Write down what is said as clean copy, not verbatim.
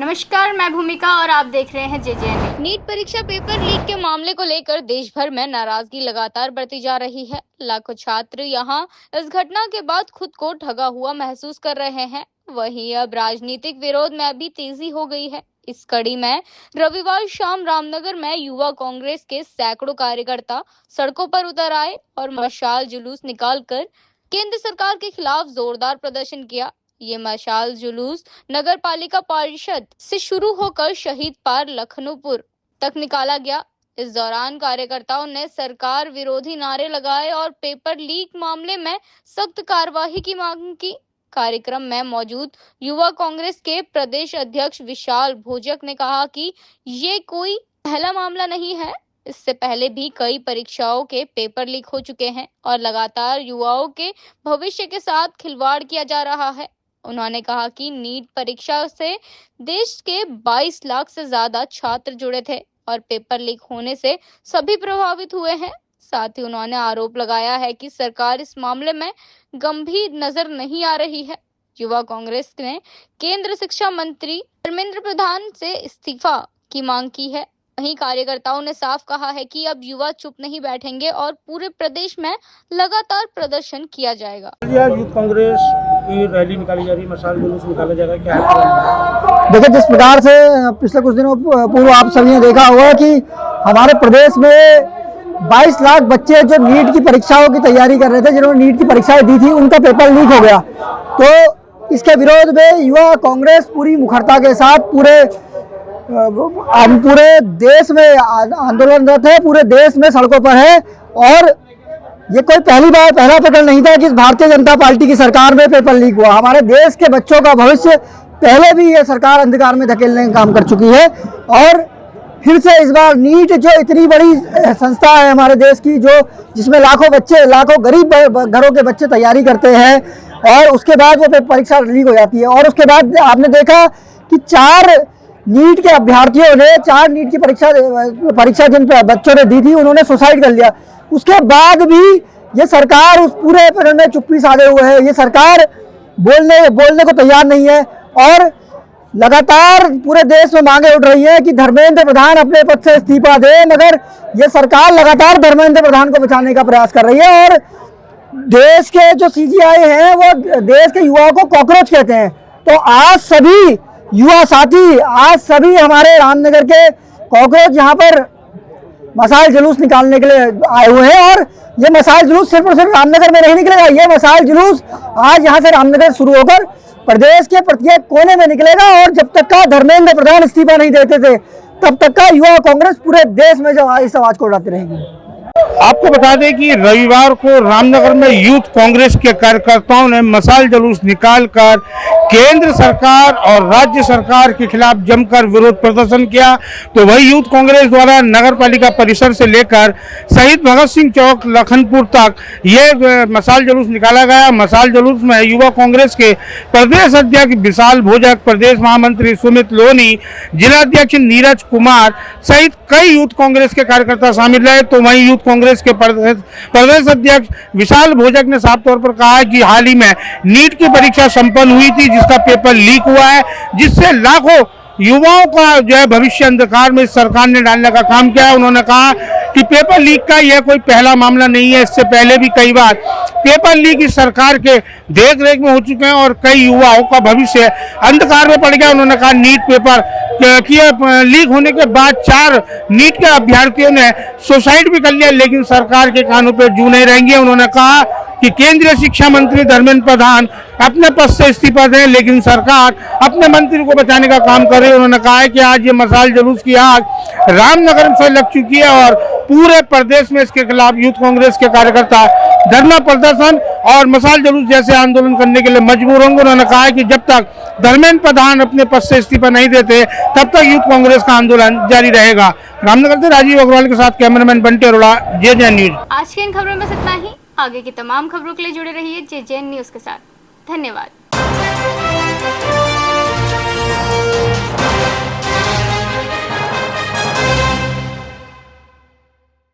नमस्कार, मैं भूमिका और आप देख रहे हैं JJN। नीट परीक्षा पेपर लीक के मामले को लेकर देश भर में नाराजगी लगातार बढ़ती जा रही है। लाखों छात्र यहां इस घटना के बाद खुद को ठगा हुआ महसूस कर रहे हैं। वहीं अब राजनीतिक विरोध में भी तेजी हो गई है। इस कड़ी में रविवार शाम रामनगर में युवा कांग्रेस के सैकड़ों कार्यकर्ता सड़कों पर उतर आए और मशाल जुलूस निकालकर केंद्र सरकार के खिलाफ जोरदार प्रदर्शन किया। ये मशाल जुलूस नगर पालिका परिषद से शुरू होकर शहीद पार्क लखनऊपुर तक निकाला गया। इस दौरान कार्यकर्ताओं ने सरकार विरोधी नारे लगाए और पेपर लीक मामले में सख्त कार्रवाई की मांग की। कार्यक्रम में मौजूद युवा कांग्रेस के प्रदेश अध्यक्ष विशाल भोजक ने कहा कि ये कोई पहला मामला नहीं है। इससे पहले भी कई परीक्षाओं के पेपर लीक हो चुके हैं और लगातार युवाओं के भविष्य के साथ खिलवाड़ किया जा रहा है। उन्होंने कहा कि नीट परीक्षा से देश के 22 लाख से ज्यादा छात्र जुड़े थे और पेपर लीक होने से सभी प्रभावित हुए हैं। साथ ही उन्होंने आरोप लगाया है कि सरकार इस मामले में गंभीर नजर नहीं आ रही है। युवा कांग्रेस ने केंद्र शिक्षा मंत्री धर्मेंद्र प्रधान से इस्तीफा की मांग की है। वहीं कार्यकर्ताओं ने साफ कहा है कि अब युवा चुप नहीं बैठेंगे और पूरे प्रदेश में लगातार प्रदर्शन किया जाएगा। यूथ कांग्रेस की रैली निकाली जा रही है, मशाल जुलूस निकाला जा रहा है, क्या है? देखिए, जिस प्रकार से पिछले कुछ दिनों पूर्व आप सभी ने देखा होगा कि हमारे प्रदेश में 22 लाख बच्चे जो नीट की परीक्षाओं की तैयारी कर रहे थे, जिन्होंने नीट की परीक्षाएं दी थी, उनका पेपर लीक हो गया। तो इसके विरोध में युवा कांग्रेस पूरी मुखरता के साथ पूरे देश में आंदोलनरत है, पूरे देश में सड़कों पर है। और ये कोई पहला प्रकरण नहीं था कि भारतीय जनता पार्टी की सरकार में पेपर लीक हुआ। हमारे देश के बच्चों का भविष्य पहले भी ये सरकार अंधकार में धकेलने का काम कर चुकी है और फिर से इस बार नीट जो इतनी बड़ी संस्था है हमारे देश की, जिसमें लाखों गरीब घरों के बच्चे तैयारी करते हैं और उसके बाद वो परीक्षा लीक हो जाती है। और उसके बाद आपने देखा कि 4 नीट के अभ्यर्थियों ने 4 नीट की परीक्षा जिन बच्चों ने दी थी, उन्होंने सुसाइड कर लिया। उसके बाद भी ये सरकार उस पूरे प्रकरण में चुप्पी साधे हुए है। ये सरकार बोलने को तैयार नहीं है और लगातार पूरे देश में मांगे उठ रही है कि धर्मेंद्र प्रधान अपने पद से इस्तीफा दे, मगर ये सरकार लगातार धर्मेंद्र प्रधान को बचाने का प्रयास कर रही है। और देश के जो CGI हैं वो देश के युवाओं को कॉकरोच कहते हैं। तो आज सभी युवा साथी, आज सभी हमारे रामनगर के कॉकरोच यहाँ पर मशाल जुलूस निकालने के लिए आए हुए हैं। और ये मशाल जुलूस सिर्फ और सिर्फ रामनगर में नहीं निकलेगा, ये मशाल जुलूस आज यहाँ से रामनगर शुरू होकर प्रदेश के प्रत्येक कोने में निकलेगा। और जब तक का धर्मेंद्र प्रधान इस्तीफा नहीं देते थे, तब तक का युवा कांग्रेस पूरे देश में जो इस आवाज को उठाती रहेगी। आपको बता दें कि रविवार को रामनगर में यूथ कांग्रेस के कार्यकर्ताओं ने मशाल जुलूस निकालकर केंद्र सरकार और राज्य सरकार के खिलाफ जमकर विरोध प्रदर्शन किया। तो वही यूथ कांग्रेस द्वारा नगर पालिका परिसर से लेकर शहीद भगत सिंह चौक लखनपुर तक ये मशाल जुलूस निकाला गया। मशाल जुलूस में युवा कांग्रेस के प्रदेश अध्यक्ष विशाल भोजक, प्रदेश महामंत्री सुमित लोनी, जिलाध्यक्ष नीरज कुमार सहित कई यूथ कांग्रेस के कार्यकर्ता शामिल रहे। तो वहीं यूथ कांग्रेस के प्रदेश अध्यक्ष विशाल भोजक ने साफ तौर पर कहा है कि हाल ही में नीट की परीक्षा संपन्न हुई थी, जिसका पेपर लीक हुआ है, जिससे लाखों युवाओं का जो है भविष्य अंधकार में सरकार ने डालने का काम किया है। उन्होंने कहा कि पेपर लीक का यह कोई पहला मामला नहीं है, इससे पहले भी कई बार पेपर लीक इस सरकार के देख रेख में हो चुके हैं और कई युवाओं का भविष्य अंधकार में पड़ गया। उन्होंने कहा नीट पेपर लीक होने के बाद 4 नीट के अभ्यर्थियों ने सुसाइड भी कर लिया, लेकिन सरकार के कानों पर जू नहीं रहेंगे। उन्होंने कहा कि केंद्रीय शिक्षा मंत्री धर्मेंद्र प्रधान अपने पद से इस्तीफा दें, लेकिन सरकार अपने मंत्री को बचाने का काम कर रही है। उन्होंने कहा है कि आज ये मशाल जुलूस की आग रामनगर से लग चुकी है और पूरे प्रदेश में इसके खिलाफ यूथ कांग्रेस के कार्यकर्ता धरना प्रदर्शन और मशाल जुलूस जैसे आंदोलन करने के लिए मजबूर होंगे। उन्होंने कहा है कि जब तक धर्मेंद्र प्रधान अपने पद से इस्तीफा नहीं देते, तब तक यूथ कांग्रेस का आंदोलन जारी रहेगा। रामनगर से राजीव अग्रवाल के साथ cameraman Bunty Arora, JJN news. आज की इन खबरों में इतना ही। आगे की तमाम खबरों के लिए जुड़े रहिए JJN न्यूज के साथ। धन्यवाद।